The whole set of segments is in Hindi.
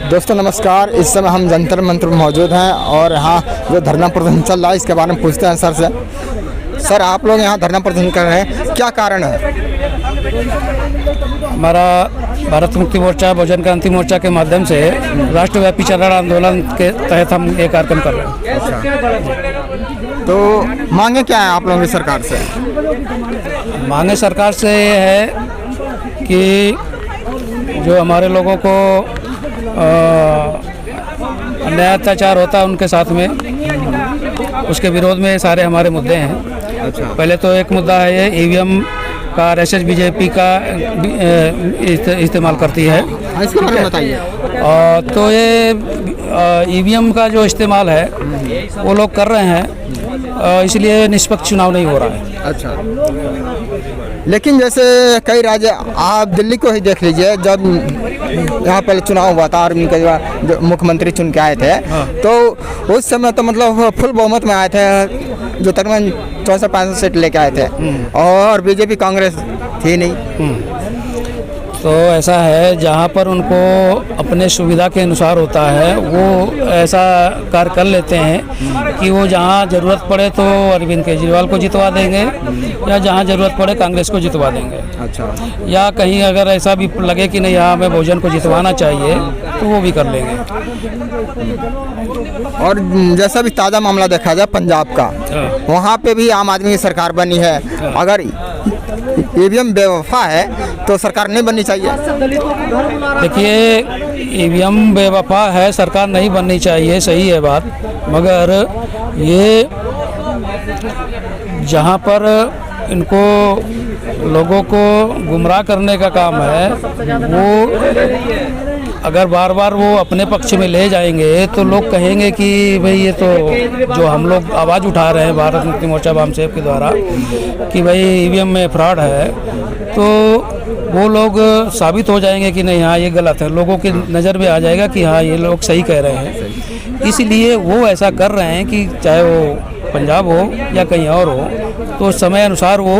दोस्तों नमस्कार। इस समय हम जंतर मंतर में मौजूद हैं और यहाँ जो धरना प्रदर्शन चल रहा है इसके बारे में पूछते हैं सर से। सर, आप लोग यहाँ धरना प्रदर्शन कर रहे हैं, क्या कारण है? हमारा भारत मुक्ति मोर्चा बहुजन क्रांति मोर्चा के माध्यम से राष्ट्रव्यापी चरण आंदोलन के तहत हम ये कार्यक्रम कर रहे हैं। अच्छा, तो मांगे क्या है आप लोगों की सरकार से? मांगे सरकार से ये है कि जो हमारे लोगों को अन्याय अत्याचार होता है उनके साथ में, उसके विरोध में सारे हमारे मुद्दे हैं। अच्छा, पहले तो एक मुद्दा है ये ईवीएम का आरएसएस बीजेपी का इस्तेमाल करती है। इसके बारे में बताइए। तो ये ईवीएम का जो इस्तेमाल है वो लोग कर रहे हैं, इसलिए निष्पक्ष चुनाव नहीं हो रहा है। अच्छा, लेकिन जैसे कई राज्य, आप दिल्ली को ही देख लीजिए, जब यहाँ पहले चुनाव हुआ था आर्मी का जो मुख्यमंत्री चुन के आए थे, हाँ। तो उस समय तो मतलब फुल बहुमत में आए थे, जो तकरीबन 64-65 सीट लेके आए थे और बीजेपी कांग्रेस थी नहीं। तो ऐसा है, जहाँ पर उनको अपने सुविधा के अनुसार होता है वो ऐसा कार्य कर लेते हैं कि वो जहाँ ज़रूरत पड़े तो अरविंद केजरीवाल को जितवा देंगे या जहाँ ज़रूरत पड़े कांग्रेस को जितवा देंगे। अच्छा, या कहीं अगर ऐसा भी लगे कि नहीं यहाँ हमें बहुजन को जितवाना चाहिए तो वो भी कर लेंगे। और जैसा भी ताज़ा मामला देखा जाए पंजाब का, वहाँ पे भी आम आदमी की सरकार बनी है। अगर ईवीएम बेवफा है तो सरकार नहीं बननी चाहिए। देखिए, ईवीएम बेवफा है, सरकार नहीं बननी चाहिए, सही है बात, मगर ये जहाँ पर इनको लोगों को गुमराह करने का काम है, वो अगर बार बार वो अपने पक्ष में ले जाएंगे तो लोग कहेंगे कि भाई ये तो जो हम लोग आवाज़ उठा रहे हैं भारत मुक्ति मोर्चा वामसेव के द्वारा कि भाई ईवीएम में फ्रॉड है, तो वो लोग साबित हो जाएंगे कि नहीं हाँ ये गलत है, लोगों की नज़र में आ जाएगा कि हाँ ये लोग सही कह रहे हैं। इसलिए वो ऐसा कर रहे हैं कि चाहे वो पंजाब हो या कहीं और हो, तो समय अनुसार वो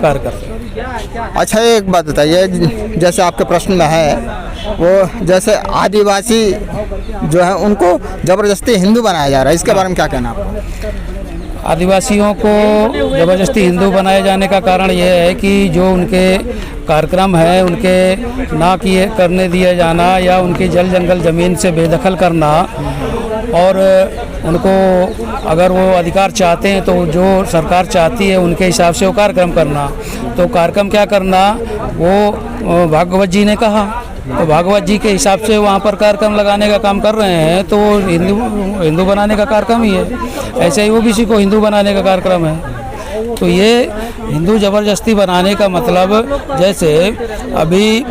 कार्य करते हैं। अच्छा, एक बात बताइए, जैसे आपके प्रश्न में है वो, जैसे आदिवासी जो है उनको ज़बरदस्ती हिंदू बनाया जा रहा है, इसके बारे में क्या कहना आपका? आदिवासियों को ज़बरदस्ती हिंदू बनाए जाने का कारण ये है कि जो उनके कार्यक्रम है उनके ना किए करने दिए जाना या उनकी जल जंगल ज़मीन से बेदखल करना, और उनको अगर वो अधिकार चाहते हैं तो जो सरकार चाहती है उनके हिसाब से वो कार्यक्रम करना। तो कार्यक्रम क्या करना, वो भागवत जी ने कहा, तो भागवत जी के हिसाब से वहाँ पर कार्यक्रम लगाने का काम कर रहे हैं, तो वो हिंदू बनाने का कार्यक्रम ही है। ऐसे ही ओबीसी को हिंदू बनाने का कार्यक्रम है। तो ये हिंदू ज़बरदस्ती बनाने का मतलब, जैसे अभी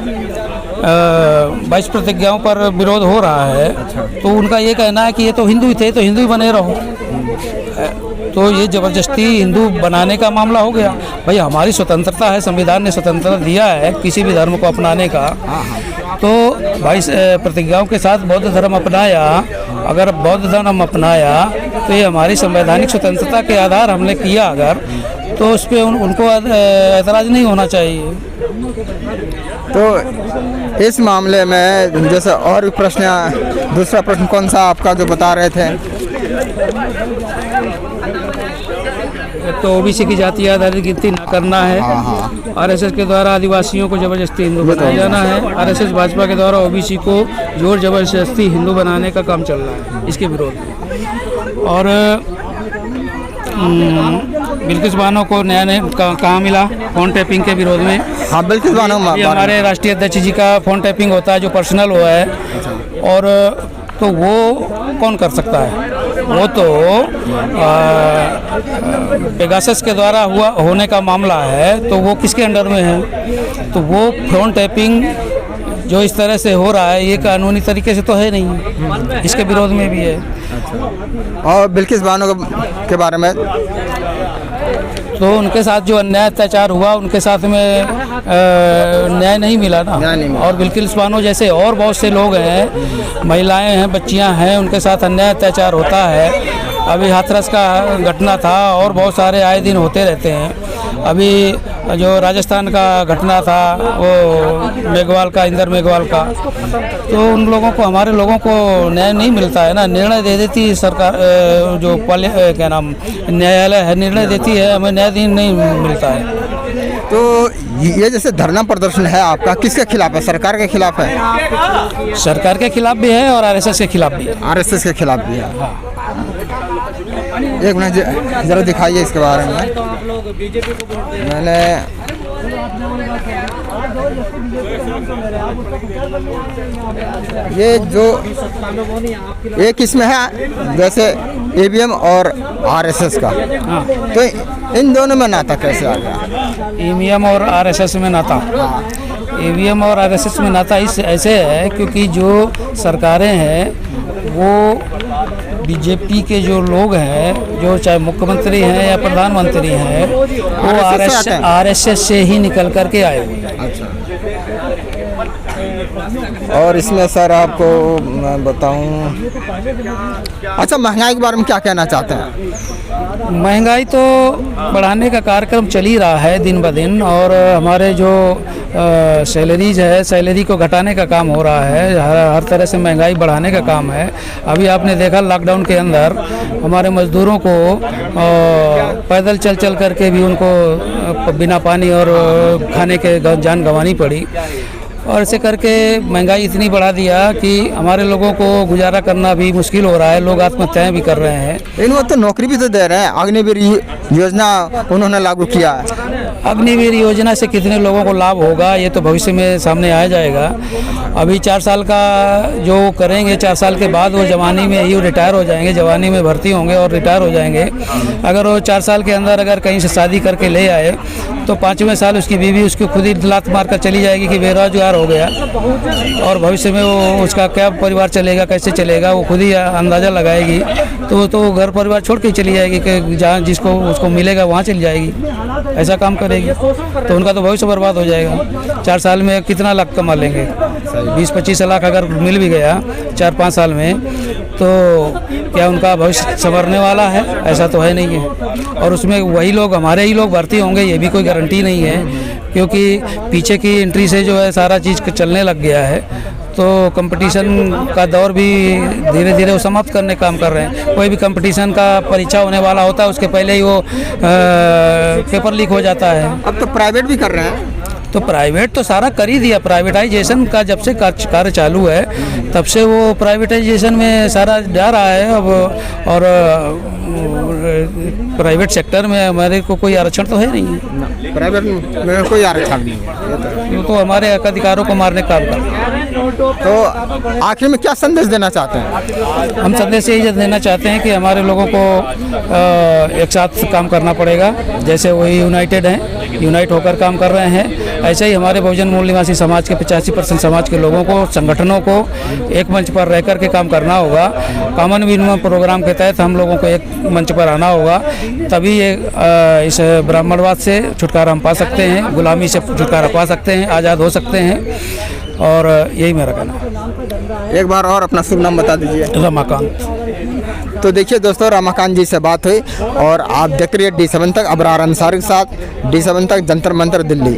22 प्रतिज्ञाओं पर विरोध हो रहा है, तो उनका ये कहना है कि ये तो हिंदू ही थे तो हिंदू ही बने रहो, तो ये ज़बरदस्ती हिंदू बनाने का मामला हो गया। भाई हमारी स्वतंत्रता है, संविधान ने स्वतंत्रता दिया है किसी भी धर्म को अपनाने का, तो 22 प्रतिज्ञाओं के साथ बौद्ध धर्म अपनाया, अगर बौद्ध धर्म अपनाया तो ये हमारी संवैधानिक स्वतंत्रता के आधार हमने किया अगर, तो उस पर उनको ऐतराज़ नहीं होना चाहिए। तो इस मामले में जैसे और भी प्रश्न, दूसरा प्रश्न कौन सा आपका जो बता रहे थे? तो ओबीसी की जाति आधारित गिनती न करना है, आरएसएस के द्वारा आदिवासियों को जबरदस्ती हिंदू बनाया जाना है, आरएसएस भाजपा के द्वारा ओबीसी को जोर जबरदस्ती हिंदू बनाने का काम चल रहा है, इसके विरोध में। और बिल्किस बानो को नया कहाँ मिला फ़ोन टैपिंग के विरोध में। हाँ, बिल्किस बानो हमारे राष्ट्रीय अध्यक्ष जी का फ़ोन टैपिंग होता है जो पर्सनल हुआ है, और तो वो कौन कर सकता है? वो तो पेगासस के द्वारा होने का मामला है, तो वो किसके अंडर में है? तो वो फ़ोन टैपिंग जो इस तरह से हो रहा है ये कानूनी तरीके से तो है नहीं, इसके विरोध में भी है। और बिल्किस बानो के बारे में, तो उनके साथ जो अन्याय अत्याचार हुआ उनके साथ में न्याय नहीं मिला ना। और बिल्किस बानो जैसे और बहुत से लोग हैं, महिलाएं हैं, बच्चियां हैं, उनके साथ अन्याय अत्याचार होता है, अभी हाथरस का घटना था और बहुत सारे आए दिन होते रहते हैं। अभी जो राजस्थान का घटना था वो मेघवाल का, इंदर मेघवाल का, तो उन लोगों को, हमारे लोगों को न्याय नहीं मिलता है ना। निर्णय दे देती है सरकार, जो क्या नाम न्यायालय है, निर्णय देती है, हमें न्याय नहीं मिलता है। तो ये जैसे धरना प्रदर्शन है आपका, किसके खिलाफ है? सरकार के खिलाफ है? सरकार के खिलाफ भी है और आरएसएस के खिलाफ भी है। आरएसएस के खिलाफ भी है। एक मिनट जरा दिखाइए इसके बारे में। मैंने ये जो एक इसमें है जैसे ईवीएम और आरएसएस का, तो इन दोनों में नाता कैसे आ गया? ईवीएम और आरएसएस में नाता, ईवीएम और आरएसएस में नाता इस ऐसे है क्योंकि जो सरकारें हैं वो बीजेपी के जो लोग हैं, जो चाहे मुख्यमंत्री हैं या प्रधानमंत्री हैं, वो आरएसएस से ही निकल कर के आए हुए हैं। अच्छा। और इसमें सर आपको मैं बताऊं, अच्छा महंगाई के बारे में क्या कहना चाहते हैं? महंगाई तो बढ़ाने का कार्यक्रम चल ही रहा है दिन ब दिन, और हमारे जो सैलरीज है, सैलरी को घटाने का काम हो रहा है। हर तरह से महंगाई बढ़ाने का काम है। अभी आपने देखा लॉकडाउन के अंदर हमारे मजदूरों को पैदल चल चल करके भी उनको बिना पानी और खाने के जान गंवानी पड़ी, और ऐसे करके महंगाई इतनी बढ़ा दिया कि हमारे लोगों को गुजारा करना भी मुश्किल हो रहा है। लोग आत्महत्याएं भी कर रहे हैं। इन वो तो नौकरी भी तो दे रहे हैं, अग्निवीर योजना उन्होंने लागू किया है। अग्निवीर योजना से कितने लोगों को लाभ होगा ये तो भविष्य में सामने आ जाएगा। अभी 4 साल का जो करेंगे, 4 साल के बाद वो जवानी में ही रिटायर हो जाएंगे, जवानी में भर्ती होंगे और रिटायर हो जाएंगे। अगर वो 4 साल के अंदर अगर कहीं से शादी करके ले आए तो 5वें साल उसकी बीवी उसको खुद ही लात मार कर चली जाएगी कि बेरोजगार हो गया, और भविष्य में वो उसका क्या परिवार चलेगा, कैसे चलेगा, वो खुद ही अंदाज़ा लगाएगी। तो घर परिवार छोड़ के चली जाएगी कि जहाँ जिसको उसको मिलेगा वहाँ चली जाएगी, ऐसा काम करेगी, तो उनका तो भविष्य बर्बाद हो जाएगा। 4 साल में कितना लाख कमा लेंगे? 20-25 लाख अगर मिल भी गया 4-5 साल में, तो क्या उनका भविष्य संवरने वाला है? ऐसा तो है नहीं है। और उसमें वही लोग, हमारे ही लोग भर्ती होंगे ये भी कोई गारंटी नहीं है, क्योंकि पीछे की एंट्री से जो है सारा चीज़ चलने लग गया है। तो कंपटीशन का दौर भी धीरे धीरे वो समाप्त करने का काम कर रहे हैं। कोई भी कंपटीशन का परीक्षा होने वाला होता है उसके पहले ही वो पेपर लीक हो जाता है। अब तो प्राइवेट भी कर रहे हैं। तो प्राइवेट तो सारा कर ही दिया। प्राइवेटाइजेशन का जब से कार्य चालू है तब से वो प्राइवेटाइजेशन में सारा जा रहा है अब। और प्राइवेट सेक्टर में हमारे को कोई आरक्षण तो है नहीं है। प्राइवेट में कोई आरक्षण नहीं है, तो हमारे हक अधिकारों को मारने का काम कर। तो आखिर में क्या संदेश देना चाहते हैं? हम संदेश यही देना चाहते हैं कि हमारे लोगों को एक साथ काम करना पड़ेगा। जैसे वही यूनाइटेड हैं, यूनाइट होकर काम कर रहे हैं, ऐसे ही हमारे बहुजन मूल निवासी समाज के 85% समाज के लोगों को, संगठनों को एक मंच पर रह कर के काम करना होगा। कॉमन मिनिमम प्रोग्राम के तहत हम लोगों को एक मंच पर आना होगा, तभी ये इस ब्राह्मणवाद से छुटकारा हम पा सकते हैं, गुलामी से छुटकारा पा सकते हैं, आज़ाद हो सकते हैं। और यही मेरा कहना है। एक बार और अपना शुभ नाम बता दीजिए। रमाकांत। तो देखिए दोस्तों, रमाकांत जी से बात हुई, और आप देखते रहिए D7 तक, अबरार अंसारी के साथ, D7 तक, जंतर मंतर, दिल्ली।